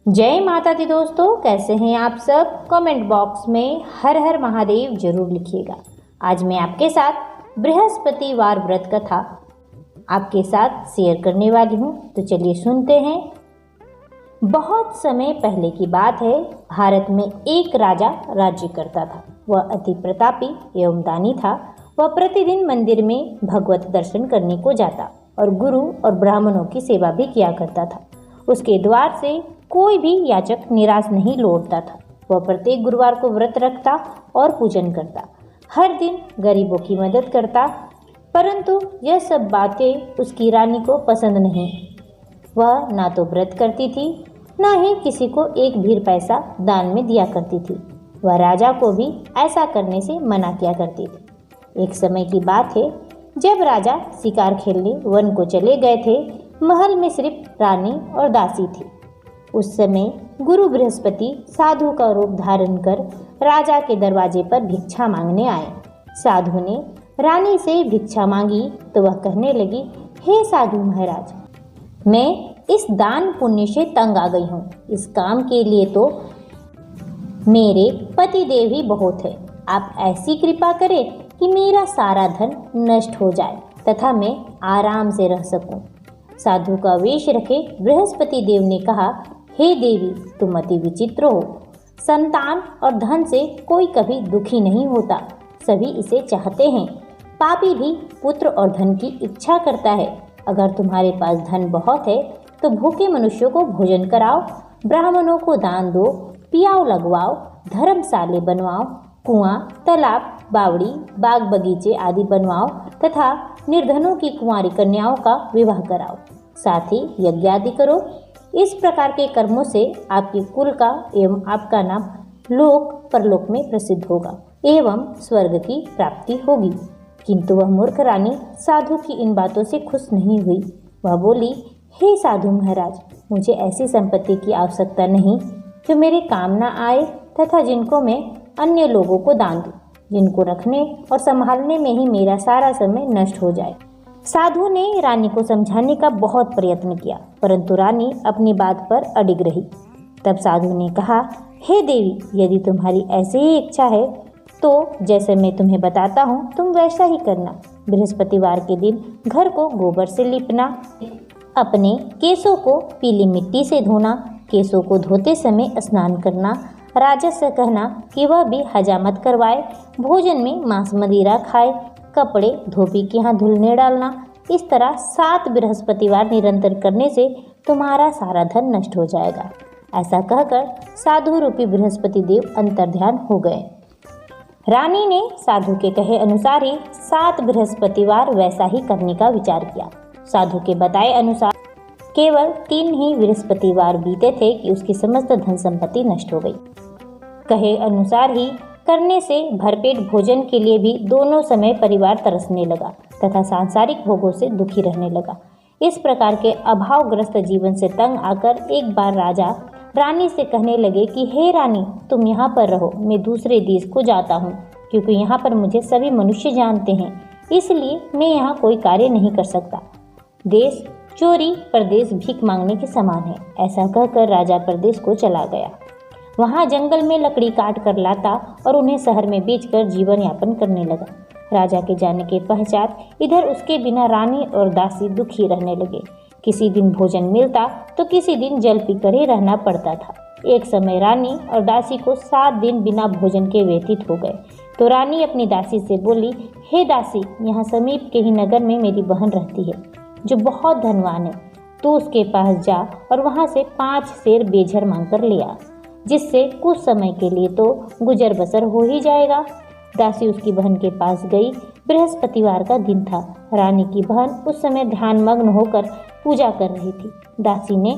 जय माता दी दोस्तों, कैसे हैं आप सब। कमेंट बॉक्स में हर हर महादेव जरूर लिखिएगा। आज मैं आपके साथ बृहस्पतिवार व्रत कथा आपके साथ शेयर करने वाली हूँ। तो चलिए सुनते हैं। बहुत समय पहले की बात है। भारत में एक राजा राज्य करता था। वह अति प्रतापी एवं दानी था। वह प्रतिदिन मंदिर में भगवत दर्शन करने को जाता और गुरु और ब्राह्मणों की सेवा भी किया करता था। उसके द्वार से कोई भी याचक निराश नहीं लौटता था। वह प्रत्येक गुरुवार को व्रत रखता और पूजन करता। हर दिन गरीबों की मदद करता। परंतु यह सब बातें उसकी रानी को पसंद नहीं। वह ना तो व्रत करती थी, ना ही किसी को एक भी पैसा दान में दिया करती थी। वह राजा को भी ऐसा करने से मना किया करती थी। एक समय की बात है, जब राजा शिकार खेलने वन को चले गए थे। महल में सिर्फ रानी और दासी थी। उस समय गुरु बृहस्पति साधु का रूप धारण कर राजा के दरवाजे पर भिक्षा मांगने आए। साधु ने रानी से भिक्षा मांगी तो वह कहने लगी, हे साधु महाराज, मैं इस दान पुण्य से तंग आ गई हूँ। इस काम के लिए तो मेरे पति देव ही बहुत है। आप ऐसी कृपा करें कि मेरा सारा धन नष्ट हो जाए तथा मैं आराम से रह सकूं। साधु का वेश रखे बृहस्पति देव ने कहा, हे देवी, तुम अति विचित्र हो। संतान और धन से कोई कभी दुखी नहीं होता, सभी इसे चाहते हैं। पापी भी पुत्र और धन की इच्छा करता है। अगर तुम्हारे पास धन बहुत है तो भूखे मनुष्यों को भोजन कराओ, ब्राह्मणों को दान दो, पियाव लगवाओ, धर्मशाले बनवाओ, कुआं, तालाब, बावड़ी, बाग बगीचे आदि बनवाओ तथा निर्धनों की कुंवारी कन्याओं का विवाह कराओ। साथ ही यज्ञ आदि करो। इस प्रकार के कर्मों से आपके कुल का एवं आपका नाम लोक परलोक में प्रसिद्ध होगा एवं स्वर्ग की प्राप्ति होगी। किंतु वह मूर्ख रानी साधु की इन बातों से खुश नहीं हुई। वह बोली, हे साधु महाराज, मुझे ऐसी संपत्ति की आवश्यकता नहीं जो मेरे काम न आए तथा जिनको मैं अन्य लोगों को दान दूं, जिनको रखने और संभालने में ही मेरा सारा समय नष्ट हो जाए। साधु ने रानी को समझाने का बहुत प्रयत्न किया, परंतु रानी अपनी बात पर अडिग रही। तब साधु ने कहा, हे देवी, यदि तुम्हारी ऐसी ही इच्छा है तो जैसे मैं तुम्हें बताता हूँ तुम वैसा ही करना। बृहस्पतिवार के दिन घर को गोबर से लीपना, अपने केसों को पीली मिट्टी से धोना, केसों को धोते समय स्नान करना, राजा से कहना कि वह भी हजामत करवाए, भोजन में मांस मदिरा खाए, कपड़े धोबी के यहाँ धुलने डालना। इस तरह 7 बृहस्पतिवार निरंतर करने से तुम्हारा सारा धन नष्ट हो जाएगा। ऐसा कहकर साधु रूपी बृहस्पति देव अंतर्ध्यान हो गए। रानी ने साधु के कहे अनुसार ही 7 बृहस्पतिवार वैसा ही करने का विचार किया। साधु के बताए अनुसार केवल 3 ही बृहस्पतिवार बीते थे कि उसकी समस्त धन संपत्ति नष्ट हो गई। कहे अनुसार ही करने से भरपेट भोजन के लिए भी दोनों समय परिवार तरसने लगा तथा सांसारिक भोगों से दुखी रहने लगा। इस प्रकार के अभावग्रस्त जीवन से तंग आकर एक बार राजा रानी से कहने लगे कि हे रानी, तुम यहाँ पर रहो, मैं दूसरे देश को जाता हूँ, क्योंकि यहाँ पर मुझे सभी मनुष्य जानते हैं, इसलिए मैं यहाँ कोई कार्य नहीं कर सकता। देश चोरी परदेश भीख मांगने के समान है। ऐसा कहकर राजा परदेश को चला गया। वहाँ जंगल में लकड़ी काट कर लाता और उन्हें शहर में बेचकर जीवन यापन करने लगा। राजा के जाने के पश्चात इधर उसके बिना रानी और दासी दुखी रहने लगे। किसी दिन भोजन मिलता तो किसी दिन जल पीकर ही रहना पड़ता था। एक समय रानी और दासी को 7 दिन बिना भोजन के व्यतीत हो गए। तो रानी अपनी दासी से बोली, हे दासी, यहाँ समीप के ही नगर में मेरी बहन रहती है जो बहुत धनवान है। तू उसके पास जा और वहाँ से 5 सेर बेझर मांग कर ले आ, जिससे कुछ समय के लिए तो गुजर बसर हो ही जाएगा। दासी उसकी बहन के पास गई। बृहस्पतिवार का दिन था। रानी की बहन उस समय ध्यान मग्न होकर पूजा कर रही थी। दासी ने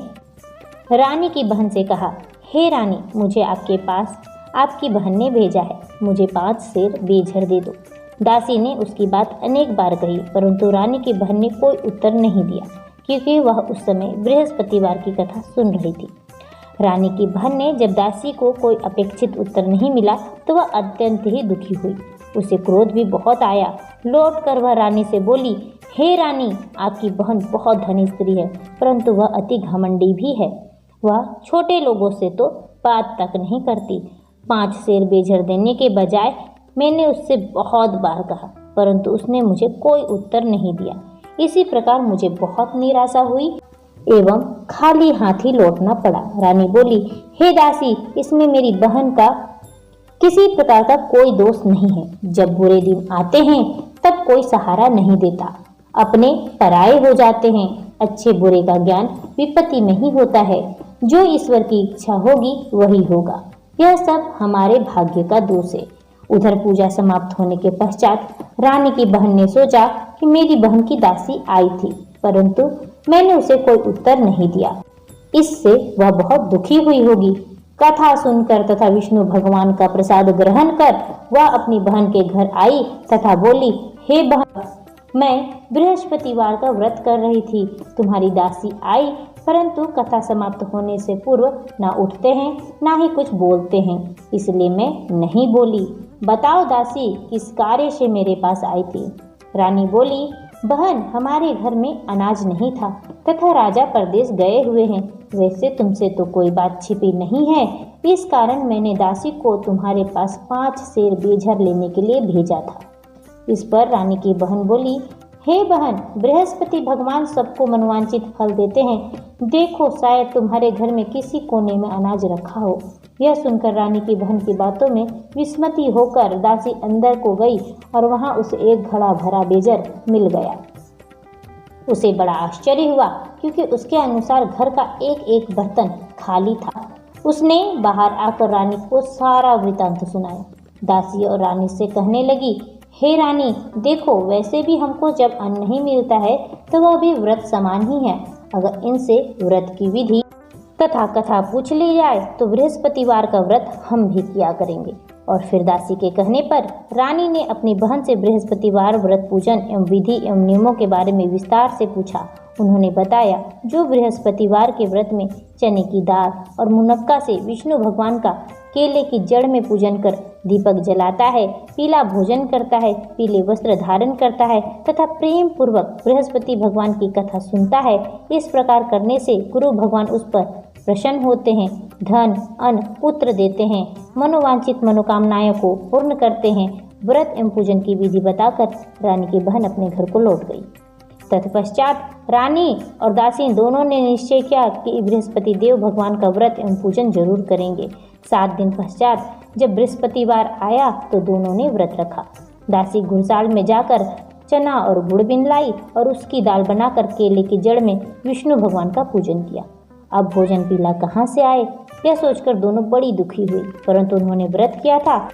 रानी की बहन से कहा, हे रानी, मुझे आपके पास आपकी बहन ने भेजा है, मुझे 5 सेर बेझर दे दो। दासी ने उसकी बात अनेक बार कही, परंतु रानी की बहन ने कोई उत्तर नहीं दिया, क्योंकि वह उस समय बृहस्पतिवार की कथा सुन रही थी। रानी की बहन ने जब दासी को कोई अपेक्षित उत्तर नहीं मिला तो वह अत्यंत ही दुखी हुई। उसे क्रोध भी बहुत आया। लौट कर वह रानी से बोली, हे रानी, आपकी बहन बहुत धनी स्त्री है, परंतु वह अति घमंडी भी है। वह छोटे लोगों से तो बात तक नहीं करती। 5 सेर बेझर देने के बजाय मैंने उससे बहुत बार कहा, परंतु उसने मुझे कोई उत्तर नहीं दिया। इसी प्रकार मुझे बहुत निराशा हुई एवं खाली हाथ ही लौटना पड़ा। रानी बोली, हे दासी, इसमें मेरी बहन का किसी प्रकार का कोई दोष नहीं है। जब बुरे दिन आते हैं तब कोई सहारा नहीं देता, अपने पराये हो जाते हैं। अच्छे बुरे का ज्ञान विपत्ति में ही होता है। जो ईश्वर की इच्छा होगी वही होगा। यह सब हमारे भाग्य का दोष है। उधर पूजा समाप्त होने के पश्चात रानी की बहन ने सोचा कि मेरी बहन की दासी आई थी, परंतु मैंने उसे कोई उत्तर नहीं दिया। इससे वह बहुत दुखी हुई होगी। कथा सुनकर तथा विष्णु भगवान का प्रसाद ग्रहण कर वह अपनी बहन के घर आई तथा बोली, हे बहन, मैं बृहस्पतिवार का व्रत कर रही थी। तुम्हारी दासी आई, परंतु कथा समाप्त होने से पूर्व ना उठते हैं ना ही कुछ बोलते हैं, इसलिए मैं नहीं बोली। बताओ दासी, किस कार्य से मेरे पास आई थी? रानी बोली, बहन, हमारे घर में अनाज नहीं था तथा राजा परदेश गए हुए हैं। वैसे तुमसे तो कोई बात छिपी नहीं है, इस कारण मैंने दासी को तुम्हारे पास 5 सेर बेझर लेने के लिए भेजा था। इस पर रानी की बहन बोली, हे बहन, बृहस्पति भगवान सबको मनोवांछित फल देते हैं। देखो, शायद तुम्हारे घर में किसी कोने में अनाज रखा हो। यह सुनकर रानी की बहन की बातों में विस्मति होकर दासी अंदर को गई और वहां उसे एक घड़ा भरा बेजर मिल गया। उसे बड़ा आश्चर्य हुआ, क्योंकि उसके अनुसार घर का एक एक बर्तन खाली था। उसने बाहर आकर रानी को सारा वृतांत सुनाया। दासी और रानी से कहने लगी, हे रानी, देखो, वैसे भी हमको जब अन्न नहीं मिलता है तो वह भी व्रत समान ही है। अगर इनसे व्रत की विधि तथा कथा पूछ ली जाए तो बृहस्पतिवार का व्रत हम भी किया करेंगे। और फिर दासी के कहने पर रानी ने अपनी बहन से बृहस्पतिवार व्रत पूजन एवं विधि एवं नियमों के बारे में विस्तार से पूछा। उन्होंने बताया, जो बृहस्पतिवार के व्रत में चने की दाल और मुनक्का से विष्णु भगवान का केले की जड़ में पूजन कर दीपक जलाता है, पीला भोजन करता है, पीले वस्त्र धारण करता है तथा प्रेम पूर्वक बृहस्पति भगवान की कथा सुनता है, इस प्रकार करने से गुरु भगवान उस पर प्रसन्न होते हैं, धन, अन्न, पुत्र देते हैं, मनोवांछित मनोकामनाओं को पूर्ण करते हैं। व्रत एवं पूजन की विधि बताकर रानी की बहन अपने घर को लौट गई। तत्पश्चात रानी और दासी दोनों ने निश्चय किया कि बृहस्पति देव भगवान का व्रत एवं पूजन जरूर करेंगे। 7 दिन पश्चात जब बृहस्पतिवार आया तो दोनों ने व्रत रखा। दासी घुड़साल में जाकर चना और गुड़ बिन लाई और उसकी दाल बनाकर केले की जड़ में विष्णु भगवान का पूजन किया। अब भोजन पीला कहाँ से आए, यह सोचकर दोनों बड़ी दुखी हुई, परंतु उन्होंने व्रत किया था,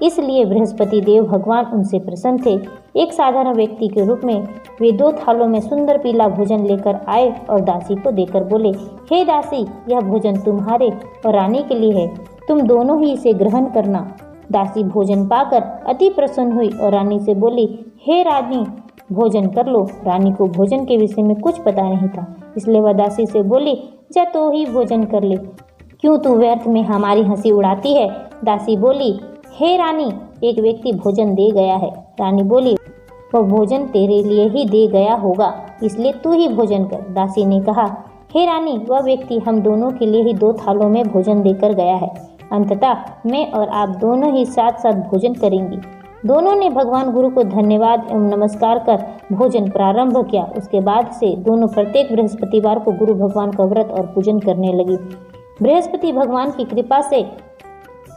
इसलिए बृहस्पति देव भगवान उनसे प्रसन्न थे। एक साधारण व्यक्ति के रूप में वे 2 थालों में सुंदर पीला भोजन लेकर आए और दासी को देकर बोले, हे दासी, यह भोजन तुम्हारे और रानी के लिए है, तुम दोनों ही इसे ग्रहण करना। दासी भोजन पाकर अति प्रसन्न हुई और रानी से बोली, हे रानी, भोजन कर लो। रानी को भोजन के विषय में कुछ पता नहीं था, इसलिए वह दासी से बोली, जा तो ही भोजन कर ले, क्यों तू व्यर्थ में हमारी हंसी उड़ाती है। दासी बोली, हे रानी, एक व्यक्ति भोजन दे गया है। रानी बोली, वह भोजन तेरे लिए ही दे गया होगा, इसलिए तू ही भोजन कर। दासी ने कहा, हे रानी, वह व्यक्ति हम दोनों के लिए ही 2 थालों में भोजन देकर गया है। अंततः मैं और आप दोनों ही साथ साथ भोजन करेंगी। दोनों ने भगवान गुरु को धन्यवाद एवं नमस्कार कर भोजन प्रारंभ किया। उसके बाद से दोनों प्रत्येक बृहस्पतिवार को गुरु भगवान का व्रत और पूजन करने लगी। बृहस्पति भगवान की कृपा से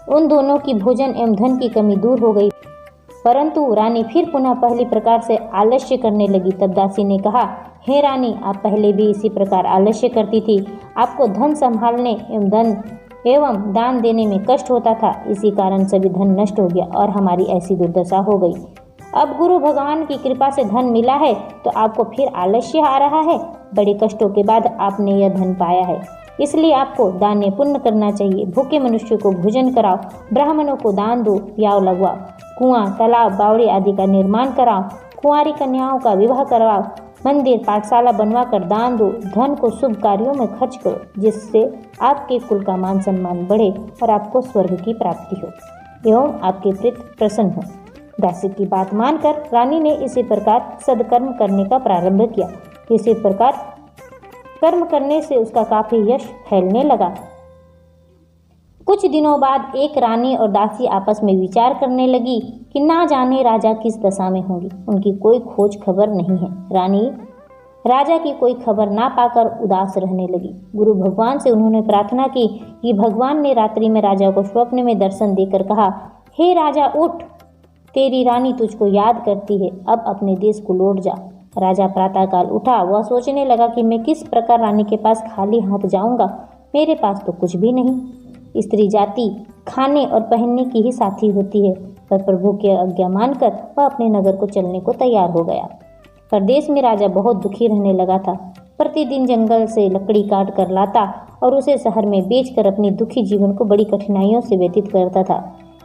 उन दोनों की भोजन एवं धन की कमी दूर हो गई, परंतु रानी फिर पुनः पहली प्रकार से आलस्य करने लगी। तब दासी ने कहा, हे रानी, आप पहले भी इसी प्रकार आलस्य करती थी। आपको धन संभालने एवं दान देने में कष्ट होता था, इसी कारण सभी धन नष्ट हो गया और हमारी ऐसी दुर्दशा हो गई। अब गुरु भगवान की कृपा से धन मिला है तो आपको फिर आलस्य आ रहा है। बड़े कष्टों के बाद आपने यह धन पाया है, इसलिए आपको दान पुण्य करना चाहिए। भूखे मनुष्य को भोजन कराओ, ब्राह्मणों को दान दो, प्याव लगवाओ, कुआं, तालाब, बावड़ी आदि का निर्माण कराओ, कुंवारी कन्याओं का विवाह करवाओ, मंदिर, पाठशाला बनवाकर दान दो, धन को शुभ कार्यों में खर्च करो, जिससे आपके कुल का मान सम्मान बढ़े और आपको स्वर्ग की प्राप्ति हो एवं आपके प्रीत प्रसन्न हो। दासी की बात मानकर रानी ने इसी प्रकार सदकर्म करने का प्रारंभ किया। इसी प्रकार कर्म करने से उसका काफी यश फैलने लगा। कुछ दिनों बाद एक रानी और दासी आपस में विचार करने लगी कि ना जाने राजा किस दशा में होंगी, उनकी कोई खोज खबर नहीं है। रानी राजा की कोई खबर ना पाकर उदास रहने लगी। गुरु भगवान से उन्होंने प्रार्थना की कि भगवान ने रात्रि में राजा को स्वप्न में दर्शन देकर कहा, हे राजा उठ, तेरी रानी तुझको याद करती है, अब अपने देश को लौट जा। राजा प्रातःकाल उठा। वह सोचने लगा कि मैं किस प्रकार रानी के पास खाली हाथ जाऊंगा, मेरे पास तो कुछ भी नहीं। स्त्री जाति खाने और पहनने की ही साथी होती है, पर प्रभु की आज्ञा मानकर वह अपने नगर को चलने को तैयार हो गया। परदेश में राजा बहुत दुखी रहने लगा था। प्रतिदिन जंगल से लकड़ी काट कर लाता और उसे शहर में बेचकर अपने दुखी जीवन को बड़ी कठिनाइयों से व्यतीत करता था।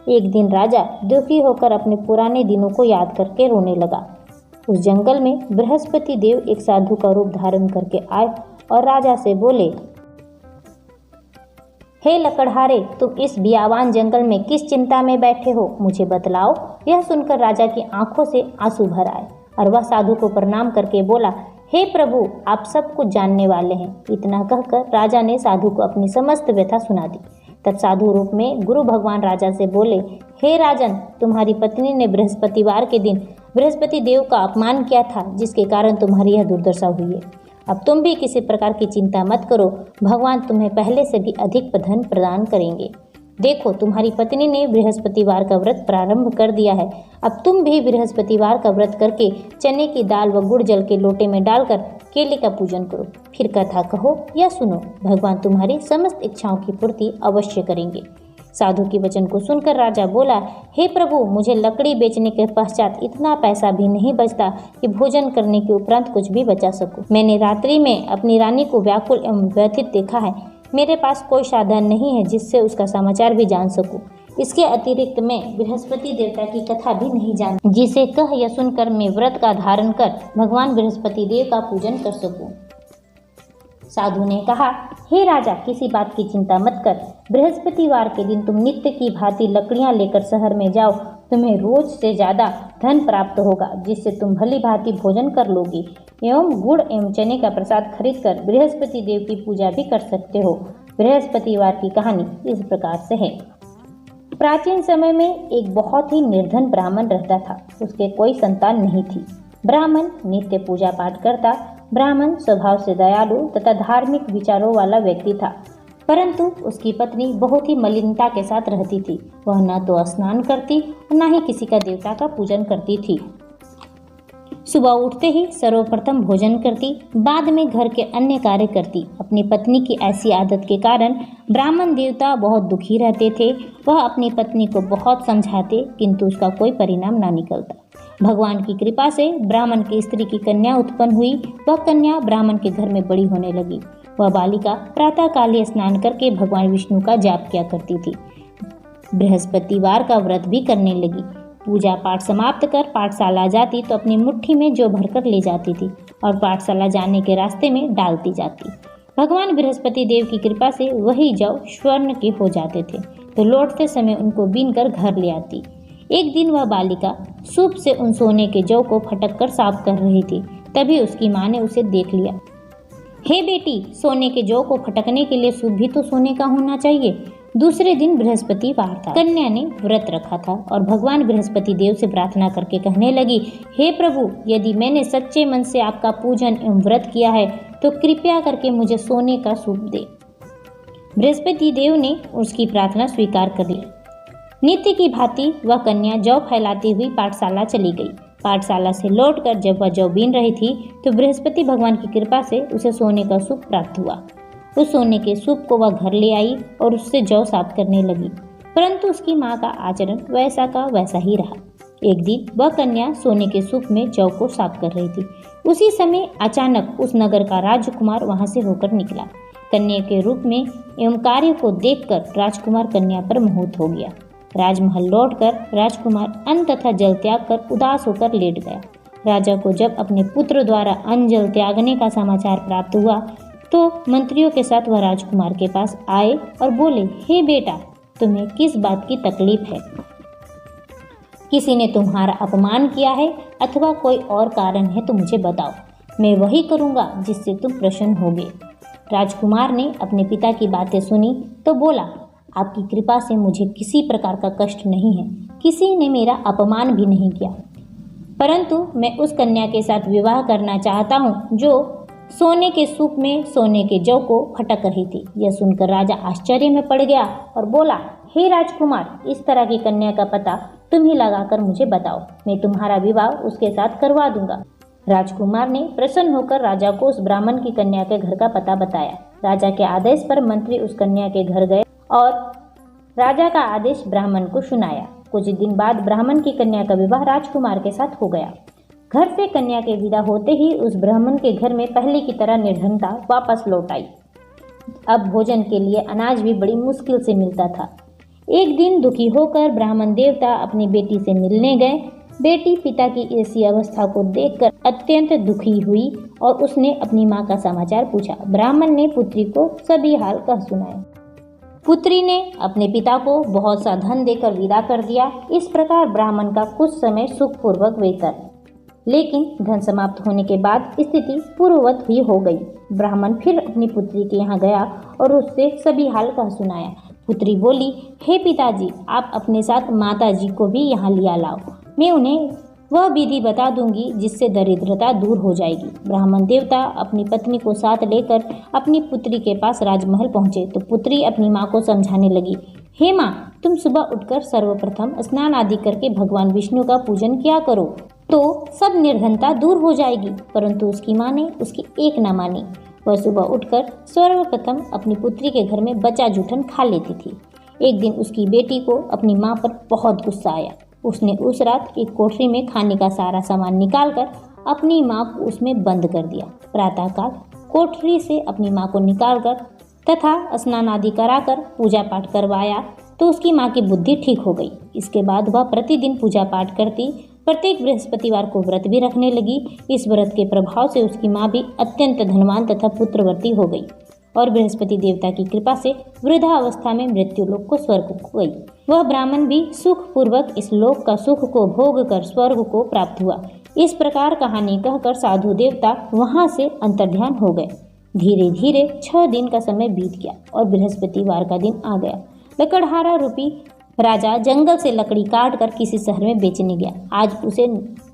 एक दिन राजा दुखी होकर अपने पुराने दिनों को याद करके रोने लगा। उस जंगल में बृहस्पति देव एक साधु का रूप धारण करके आए और राजा से बोले, हे लकड़हारे, तुम इस बियावान जंगल में किस चिंता में बैठे हो, मुझे बतलाओ। यह सुनकर राजा की आंखों से आंसू भर आए और वह साधु को प्रणाम करके बोला, हे प्रभु, आप सब कुछ जानने वाले हैं। इतना कहकर राजा ने साधु को अपनी समस्त व्यथा सुना दी। तब साधु रूप में गुरु भगवान राजा से बोले, हे राजन, तुम्हारी पत्नी ने बृहस्पतिवार के दिन बृहस्पति देव का अपमान किया था, जिसके कारण तुम्हारी यह दुर्दशा हुई है। अब तुम भी किसी प्रकार की चिंता मत करो, भगवान तुम्हें पहले से भी अधिक धन प्रदान करेंगे। देखो, तुम्हारी पत्नी ने बृहस्पतिवार का व्रत प्रारंभ कर दिया है। अब तुम भी बृहस्पतिवार का व्रत करके चने की दाल व गुड़ जल के लोटे में डालकर केले का पूजन करो, फिर कथा कहो या सुनो, भगवान तुम्हारी समस्त इच्छाओं की पूर्ति अवश्य करेंगे। साधु के वचन को सुनकर राजा बोला, हे प्रभु, मुझे लकड़ी बेचने के पश्चात इतना पैसा भी नहीं बचता कि भोजन करने के उपरांत कुछ भी बचा सकूं। मैंने रात्रि में अपनी रानी को व्याकुल एवं व्यथित देखा है। मेरे पास कोई साधन नहीं है जिससे उसका समाचार भी जान सकूं। इसके अतिरिक्त मैं बृहस्पति देवता की कथा भी नहीं जानती, जिसे कह या सुनकर मैं व्रत का धारण कर भगवान बृहस्पति देव का पूजन कर सकूं। साधु ने कहा, हे राजा, किसी बात की चिंता मत कर। बृहस्पतिवार के दिन तुम नित्य की भांति लकड़ियां लेकर शहर में जाओ। तुम्हें रोज से ज्यादा धन प्राप्त होगा, जिससे तुम भली भांति भोजन कर लोगी एवं गुड़ एवं चने का प्रसाद खरीदकर बृहस्पति देव की पूजा भी कर सकते हो। बृहस्पतिवार की कहानी इस प्रकार से है। प्राचीन समय में एक बहुत ही निर्धन ब्राह्मण रहता था। उसके कोई संतान नहीं थी। ब्राह्मण नित्य पूजा पाठ करता। ब्राह्मण स्वभाव से दयालु तथा धार्मिक विचारों वाला व्यक्ति था, परंतु उसकी पत्नी बहुत ही मलिनता के साथ रहती थी। वह न तो स्नान करती और न ही किसी का देवता का पूजन करती थी। सुबह उठते ही सर्वप्रथम भोजन करती, बाद में घर के अन्य कार्य करती। अपनी पत्नी की ऐसी आदत के कारण ब्राह्मण देवता बहुत दुखी रहते थे। वह अपनी पत्नी को बहुत समझाते, किंतु उसका कोई परिणाम ना निकलता। भगवान की कृपा से ब्राह्मण की स्त्री की कन्या उत्पन्न हुई। वह कन्या ब्राह्मण के घर में बड़ी होने लगी। वह बालिका प्रातःकाल स्नान करके भगवान विष्णु का जाप किया करती थी। बृहस्पतिवार का व्रत भी करने लगी। पूजा पाठ समाप्त कर पाठशाला जाती तो अपनी मुट्ठी में जौ भरकर ले जाती थी और पाठशाला जाने के रास्ते में डालती जाती। भगवान बृहस्पति देव की कृपा से वही जौ स्वर्ण के हो जाते थे, तो लौटते समय उनको बीन कर घर ले आती। एक दिन वह बालिका सूप से उन सोने के जौ को फटक कर साफ कर रही थी। तभी उसकी माँ ने उसे देख लिया। हे बेटी, सोने के जौ को फटकने के लिए सूप भी तो सोने का होना चाहिए। दूसरे दिन बृहस्पतिवार था। कन्या ने व्रत रखा था और भगवान बृहस्पति देव से प्रार्थना करके कहने लगी, हे प्रभु, यदि मैंने सच्चे मन से आपका पूजन एवं व्रत किया है तो कृपया करके मुझे सोने का सूप दे। बृहस्पति देव ने उसकी प्रार्थना स्वीकार कर ली। नित्य की भांति वह कन्या जौ फैलाती हुई पाठशाला चली गई। पाठशाला से लौटकर जब वह जौ बीन रही थी तो बृहस्पति भगवान की कृपा से उसे सोने का सूप प्राप्त हुआ। उस सोने के सूप को वह घर ले आई और उससे जौ साफ करने लगी, परंतु उसकी माँ का आचरण वैसा का वैसा ही रहा। एक दिन वह कन्या सोने के सूप में जौ को साफ कर रही थी। उसी समय अचानक उस नगर का राजकुमार वहां से होकर निकला। कन्या के रूप में एवं कार्य को देखकर राजकुमार कन्या पर मोहित हो गया। राजमहल लौटकर राजकुमार अन्न तथा जल त्याग कर उदास होकर लेट गया। राजा को जब अपने पुत्र द्वारा अन्न जल त्यागने का समाचार प्राप्त हुआ तो मंत्रियों के साथ वह राजकुमार के पास आए और बोले, हे बेटा, तुम्हें किस बात की तकलीफ है? किसी ने तुम्हारा अपमान किया है अथवा कोई और कारण है तो मुझे बताओ। मैं वही करूँगा जिससे तुम प्रसन्न होगे। राजकुमार ने अपने पिता की बातें सुनी तो बोला, आपकी कृपा से मुझे किसी प्रकार का कष्ट नहीं है, किसी ने मेरा अपमान भी नहीं किया, परंतु मैं उस कन्या के साथ विवाह करना चाहता हूँ जो सोने के सूप में सोने के जौ को फटक रही थी। यह सुनकर राजा आश्चर्य में पड़ गया और बोला, हे राजकुमार, इस तरह की कन्या का पता तुम ही लगाकर मुझे बताओ, मैं तुम्हारा विवाह उसके साथ करवा दूंगा। राजकुमार ने प्रसन्न होकर राजा को उस ब्राह्मण की कन्या के घर का पता बताया। राजा के आदेश पर मंत्री उस कन्या के घर गए और राजा का आदेश ब्राह्मण को सुनाया। कुछ दिन बाद ब्राह्मण की कन्या का विवाह राजकुमार के साथ हो गया। घर से कन्या के विदा होते ही उस ब्राह्मण के घर में पहले की तरह निर्धनता वापस लौट आई। अब भोजन के लिए अनाज भी बड़ी मुश्किल से मिलता था। एक दिन दुखी होकर ब्राह्मण देवता अपनी बेटी से मिलने गए। बेटी पिता की ऐसी अवस्था को देखकर अत्यंत दुखी हुई और उसने अपनी माँ का समाचार पूछा। ब्राह्मण ने पुत्री को सभी हाल कह सुनाए। पुत्री ने अपने पिता को बहुत सा धन देकर विदा कर दिया। इस प्रकार ब्राह्मण का कुछ समय सुखपूर्वक बीता, लेकिन धन समाप्त होने के बाद स्थिति पूर्ववत ही हो गई। ब्राह्मण फिर अपनी पुत्री के यहाँ गया और उससे सभी हाल कह सुनाया। पुत्री बोली, हे पिताजी, आप अपने साथ माता जी को भी यहाँ लिया लाओ, मैं उन्हें वह विधि बता दूंगी जिससे दरिद्रता दूर हो जाएगी। ब्राह्मण देवता अपनी पत्नी को साथ लेकर अपनी पुत्री के पास राजमहल पहुँचे तो पुत्री अपनी माँ को समझाने लगी, हे माँ, तुम सुबह उठकर सर्वप्रथम स्नान आदि करके भगवान विष्णु का पूजन किया करो तो सब निर्धनता दूर हो जाएगी। परंतु उसकी माँ ने उसकी एक न मानी। वह सुबह उठकर सर्वप्रथम अपनी पुत्री के घर में बचा जूठन खा लेती थी। एक दिन उसकी बेटी को अपनी माँ पर बहुत गुस्सा आया। उसने उस रात एक कोठरी में खाने का सारा सामान निकालकर अपनी माँ को उसमें बंद कर दिया। प्रातःकाल कोठरी से अपनी माँ को निकालकर तथा स्नान आदि कराकर पूजा पाठ करवाया तो उसकी माँ की बुद्धि ठीक हो गई। इसके बाद वह प्रतिदिन पूजा पाठ करती, प्रत्येक बृहस्पतिवार को व्रत भी रखने लगी। इस व्रत के प्रभाव से उसकी माँ भी अत्यंत धनवान तथा पुत्रवती हो गई और बृहस्पति देवता की कृपा से वृद्धावस्था में मृत्यु लोक को स्वर्ग को गई। वह ब्राह्मण भी सुखपूर्वक इस लोक का सुख को भोग कर स्वर्ग को प्राप्त हुआ। इस प्रकार कहानी कहकर साधु देवता वहाँ से अंतर्ध्यान हो गए। धीरे धीरे 6 दिन का समय बीत गया और बृहस्पतिवार का दिन आ गया। लकड़हारा रूपी राजा जंगल से लकड़ी काट कर किसी शहर में बेचने गया। आज उसे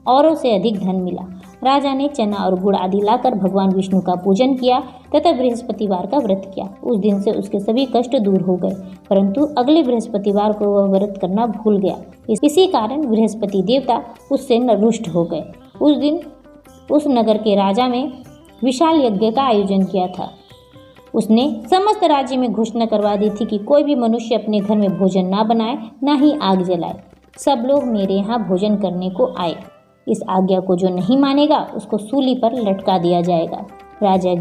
औरों से अधिक धन मिला। राजा ने चना और गुड़ आदि लाकर भगवान विष्णु का पूजन किया तथा बृहस्पतिवार का व्रत किया। उस दिन से उसके सभी कष्ट दूर हो गए, परंतु अगले बृहस्पतिवार को वह व्रत करना भूल गया। इसी कारण बृहस्पति देवता उससे रुष्ट हो गए। उस दिन उस नगर के राजा में विशाल यज्ञ का आयोजन किया था। उसने समस्त राज्य में घोषणा करवा दी थी कि कोई भी मनुष्य अपने घर में भोजन ना बनाए, ना ही आग जलाए। सब लोग मेरे यहाँ भोजन करने को आए। इस आज्ञा को जो नहीं मानेगा उसको सूली पर लटका दिया जाएगा। राजा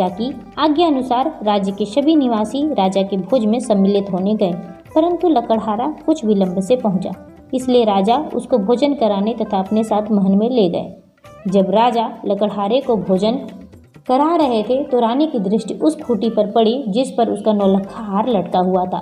की आज्ञा अनुसार राज्य के सभी निवासी राजा के भोज में सम्मिलित होने गए, परंतु लकड़हारा कुछ विलंब से पहुंचा, इसलिए राजा उसको भोजन कराने तथा अपने साथ महल में ले गए। जब राजा लकड़हारे को भोजन करा रहे थे तो रानी की दृष्टि उस खूंटी पर पड़ी जिस पर उसका नौलखा हार लटका हुआ था।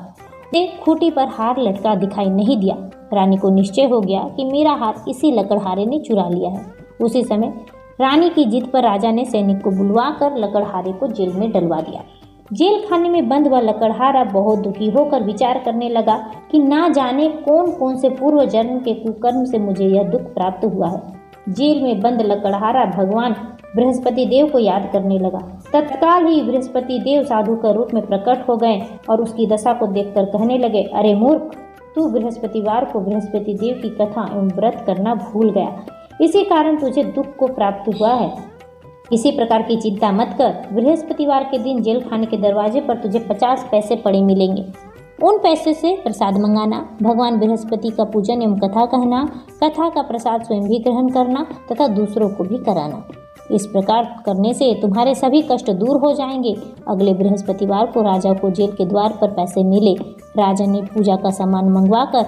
खूंटी पर हार लटका दिखाई नहीं दिया। रानी को निश्चय हो गया कि मेरा हार इसी लकड़हारे ने चुरा लिया है। उसी समय रानी की जिद पर राजा ने सैनिक को बुलवाकर लकड़हारे को जेल में डलवा दिया। जेल खाने में बंद हुआ लकड़हारा बहुत दुखी होकर विचार करने लगा कि ना जाने कौन कौन से पूर्व जन्म के कुकर्म से मुझे यह दुख प्राप्त हुआ है। जेल में बंद लकड़हारा भगवान बृहस्पति देव को याद करने लगा। तत्काल ही बृहस्पति देव साधु का रूप में प्रकट हो गए और उसकी दशा को देखकर कहने लगे, अरे मूर्ख, तू बृहस्पतिवार को बृहस्पति देव की कथा एवं व्रत करना भूल गया, इसी कारण तुझे दुख को प्राप्त हुआ है। किसी प्रकार की चिंता मत कर। बृहस्पतिवार के दिन जेल खाने के दरवाजे पर तुझे 50 पैसे पड़े मिलेंगे। उन पैसे से प्रसाद मंगाना, भगवान बृहस्पति का पूजन एवं कथा कहना, कथा का प्रसाद स्वयं भी ग्रहण करना तथा दूसरों को भी कराना। इस प्रकार करने से तुम्हारे सभी कष्ट दूर हो जाएंगे। अगले बृहस्पतिवार को राजा को जेल के द्वार पर पैसे मिले। राजा ने पूजा का सामान मंगवाकर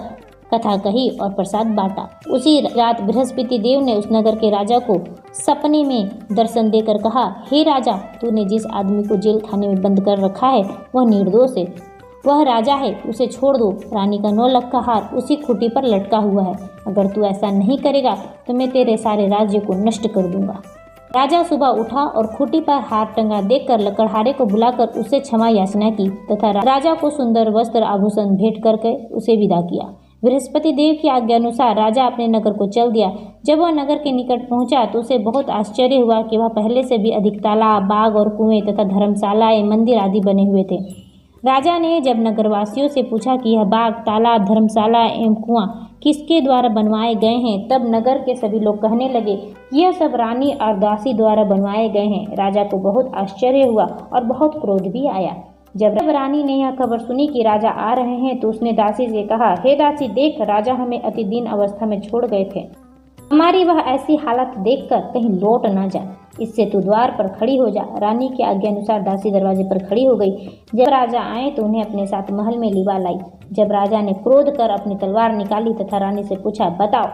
कथा कही और प्रसाद बांटा। उसी रात बृहस्पति देव ने उस नगर के राजा को सपने में दर्शन देकर कहा, हे राजा, तूने जिस आदमी को जेल खाने में बंद कर रखा है वह निर्दोष है, वह राजा है, उसे छोड़ दो। रानी का नौलखा हार उसी खूंटी पर लटका हुआ है। अगर तू ऐसा नहीं करेगा तो मैं तेरे सारे राज्य को नष्ट कर दूंगा। राजा सुबह उठा और खूंटी पर हाथ टंगा देखकर लकड़हारे को बुलाकर उससे क्षमा याचना की तथा राजा को सुंदर वस्त्र आभूषण भेंट करके उसे विदा किया। बृहस्पति देव की आज्ञा अनुसार राजा अपने नगर को चल दिया। जब वह नगर के निकट पहुंचा तो उसे बहुत आश्चर्य हुआ कि वह पहले से भी अधिक तालाब, बाग और कुएं तथा धर्मशालाएं, मंदिर आदि बने हुए थे। राजा ने जब नगरवासियों से पूछा कि यह बाग, तालाब, धर्मशाला एवं कुआं किसके द्वारा बनवाए गए हैं, तब नगर के सभी लोग कहने लगे यह सब रानी और दासी द्वारा बनवाए गए हैं। राजा को बहुत आश्चर्य हुआ और बहुत क्रोध भी आया। जब रानी ने यह खबर सुनी कि राजा आ रहे हैं तो उसने दासी से कहा, हे दासी, देख, राजा हमें अति दीन अवस्था में छोड़ गए थे। हमारी वह ऐसी हालत देखकर कहीं लौट ना जाए, इससे तू द्वार पर खड़ी हो जा। रानी की आज्ञा अनुसार दासी दरवाजे पर खड़ी हो गई। जब राजा आए तो उन्हें अपने साथ महल में लिवा लाई। जब राजा ने क्रोध कर अपनी तलवार निकाली तथा रानी से पूछा, बताओ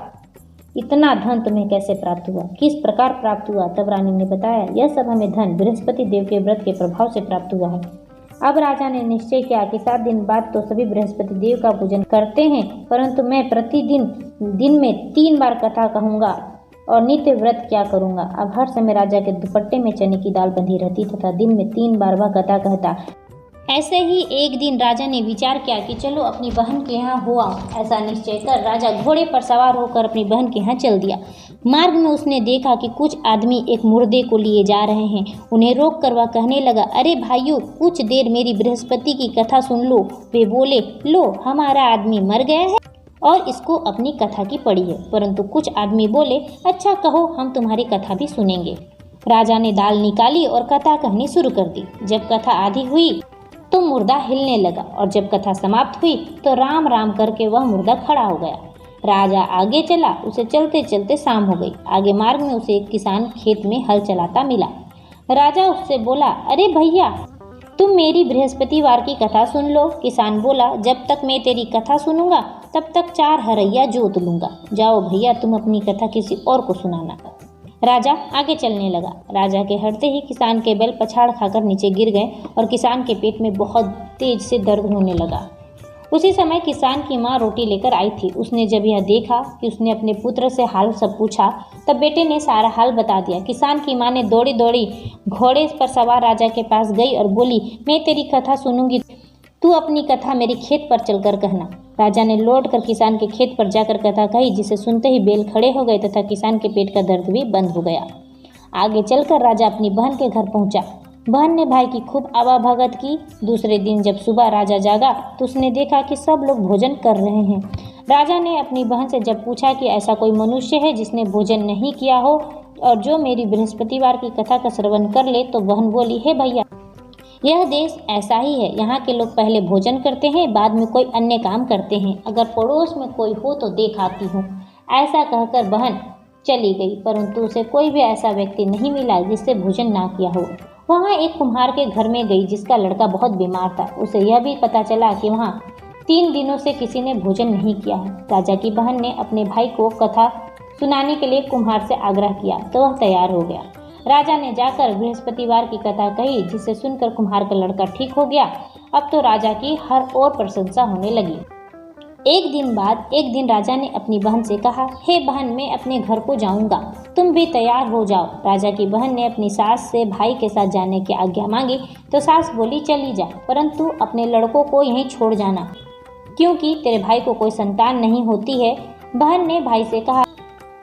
इतना धन तुम्हें कैसे प्राप्त हुआ, किस प्रकार प्राप्त हुआ? तब रानी ने बताया, यह सब हमें धन बृहस्पति देव के व्रत के प्रभाव से प्राप्त हुआ है। अब राजा ने निश्चय किया कि 7 दिन बाद तो सभी बृहस्पति देव का पूजन करते हैं, परंतु मैं प्रतिदिन दिन में 3 बार कथा कहूँगा और नित्य व्रत क्या करूँगा। अब हर समय राजा के दुपट्टे में चने की दाल बंधी रहती तथा दिन में 3 बार वह कथा कहता। ऐसे ही एक दिन राजा ने विचार किया कि चलो अपनी बहन के यहाँ हो आओ। ऐसा निश्चय कर राजा घोड़े पर सवार होकर अपनी बहन के यहाँ चल दिया। मार्ग में उसने देखा कि कुछ आदमी एक मुर्दे को लिए जा रहे हैं। उन्हें रोक कर वह कहने लगा, अरे भाइयों, कुछ देर मेरी बृहस्पति की कथा सुन लो। वे बोले, लो, हमारा आदमी मर गया है और इसको अपनी कथा की पड़ी है। परंतु कुछ आदमी बोले, अच्छा कहो, हम तुम्हारी कथा भी सुनेंगे। राजा ने दाल निकाली और कथा कहनी शुरू कर दी। जब कथा आधी हुई तो मुर्दा हिलने लगा और जब कथा समाप्त हुई तो राम राम करके वह मुर्दा खड़ा हो गया। राजा आगे चला, उसे चलते चलते शाम हो गई। आगे मार्ग में उसे एक किसान खेत में हल चलाता मिला। राजा उससे बोला, अरे भैया, तुम मेरी बृहस्पतिवार की कथा सुन लो। किसान बोला, जब तक मैं तेरी कथा सुनूंगा तब तक 4 हरैया जोत लूंगा। जाओ भैया, तुम अपनी कथा किसी और को सुनाना। राजा आगे चलने लगा। राजा के हटते ही किसान के बैल पछाड़ खाकर नीचे गिर गए और किसान के पेट में बहुत तेज से दर्द होने लगा। उसी समय किसान की माँ रोटी लेकर आई थी। उसने जब यह देखा कि उसने अपने पुत्र से हाल सब पूछा, तब बेटे ने सारा हाल बता दिया। किसान की माँ ने दौड़ी दौड़ी घोड़े पर सवार राजा के पास गई और बोली, मैं तेरी कथा सुनूंगी, तू अपनी कथा मेरे खेत पर चलकर कहना। राजा ने लौटकर किसान के खेत पर जाकर कथा कही, जिसे सुनते ही बैल खड़े हो गए तथा किसान के पेट का दर्द भी बंद हो गया। आगे चलकर राजा अपनी बहन के घर पहुंचा। बहन ने भाई की खूब आवाभगत की। दूसरे दिन जब सुबह राजा जागा तो उसने देखा कि सब लोग भोजन कर रहे हैं। राजा ने अपनी बहन से जब पूछा कि ऐसा कोई मनुष्य है जिसने भोजन नहीं किया हो और जो मेरी बृहस्पतिवार की कथा का श्रवण कर ले, तो बहन बोली, हे भैया, यह देश ऐसा ही है। यहाँ के लोग पहले भोजन करते हैं, बाद में कोई अन्य काम करते हैं। अगर पड़ोस में कोई हो तो देख आती हूँ। ऐसा कहकर बहन चली गई, परंतु उसे कोई भी ऐसा व्यक्ति नहीं मिला जिससे भोजन ना किया हो। वहाँ एक कुम्हार के घर में गई जिसका लड़का बहुत बीमार था। उसे यह भी पता चला कि वहाँ 3 दिनों से किसी ने भोजन नहीं किया है। राजा की बहन ने अपने भाई को कथा सुनाने के लिए कुम्हार से आग्रह किया तो वह तैयार हो गया। राजा ने जाकर बृहस्पतिवार की कथा कही, जिसे सुनकर कुम्हार का लड़का ठीक हो गया। अब तो राजा की हर ओर प्रशंसा होने लगी। एक दिन राजा ने अपनी बहन से कहा, हे बहन, मैं अपने घर को जाऊंगा, तुम भी तैयार हो जाओ। राजा की बहन ने अपनी सास से भाई के साथ जाने की आज्ञा मांगी तो सास बोली, चली जा, परंतु अपने लड़कों को यहीं छोड़ जाना, क्योंकि तेरे भाई को कोई संतान नहीं होती है। बहन ने भाई से कहा,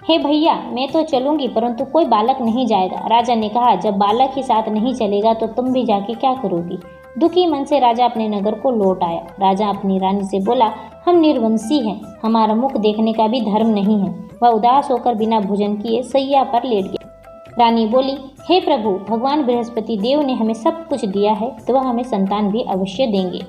हे भैया, मैं तो चलूंगी, परंतु कोई बालक नहीं जाएगा। राजा ने कहा, जब बालक ही साथ नहीं चलेगा तो तुम भी जाके क्या करोगी? दुखी मन से राजा अपने नगर को लौट आया। राजा अपनी रानी से बोला, हम निर्वंशी हैं, हमारा मुख देखने का भी धर्म नहीं है। वह उदास होकर बिना भोजन किए सैया पर लेट गया। रानी बोली, हे प्रभु, भगवान बृहस्पति देव ने हमें सब कुछ दिया है तो वह हमें संतान भी अवश्य देंगे।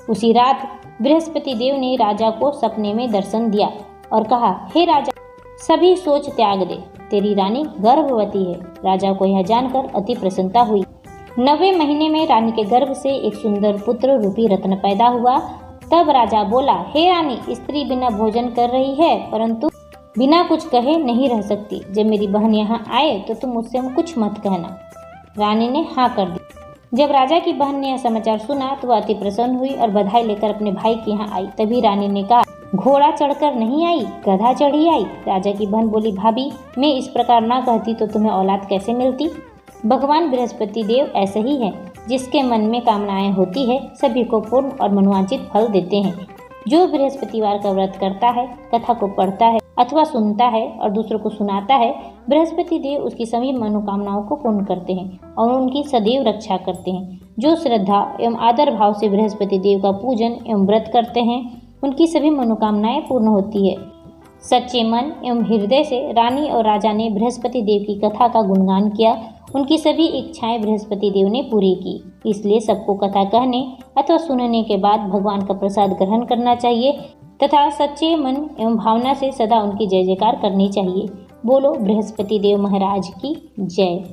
उसी रात बृहस्पति देव ने राजा को सपने में दर्शन दिया और कहा, हे राजा, सभी सोच त्याग दे, तेरी रानी गर्भवती है। राजा को यह जानकर अति प्रसन्नता हुई। 9वें महीने में रानी के गर्भ से एक सुंदर पुत्र रूपी रत्न पैदा हुआ। तब राजा बोला, हे रानी, स्त्री बिना भोजन कर रही है, परंतु बिना कुछ कहे नहीं रह सकती। जब मेरी बहन यहाँ आए तो तुम मुझसे कुछ मत कहना। रानी ने हाँ कर दी। जब राजा की बहन ने यह समाचार सुना तो वह अति प्रसन्न हुई और बधाई लेकर अपने भाई के यहाँ आई। तभी रानी ने कहा, घोड़ा चढ़कर नहीं आई, गधा चढ़ी आई। राजा की बहन बोली, भाभी मैं इस प्रकार ना कहती तो तुम्हें औलाद कैसे मिलती। भगवान बृहस्पति देव ऐसे ही हैं, जिसके मन में कामनाएं होती है सभी को पूर्ण और मनोवांछित फल देते हैं। जो बृहस्पतिवार का व्रत करता है, कथा को पढ़ता है अथवा सुनता है और दूसरों को सुनाता है, बृहस्पति देव उसकी सभी मनोकामनाओं को पूर्ण करते हैं और उनकी सदैव रक्षा करते हैं। जो श्रद्धा एवं आदर भाव से बृहस्पति देव का पूजन एवं व्रत करते हैं, उनकी सभी मनोकामनाएं पूर्ण होती है। सच्चे मन एवं हृदय से रानी और राजा ने बृहस्पति देव की कथा का गुणगान किया। उनकी सभी इच्छाएं बृहस्पति देव ने पूरी की। इसलिए सबको कथा कहने अथवा सुनने के बाद भगवान का प्रसाद ग्रहण करना चाहिए तथा सच्चे मन एवं भावना से सदा उनकी जय जयकार करनी चाहिए। बोलो बृहस्पति देव महाराज की जय।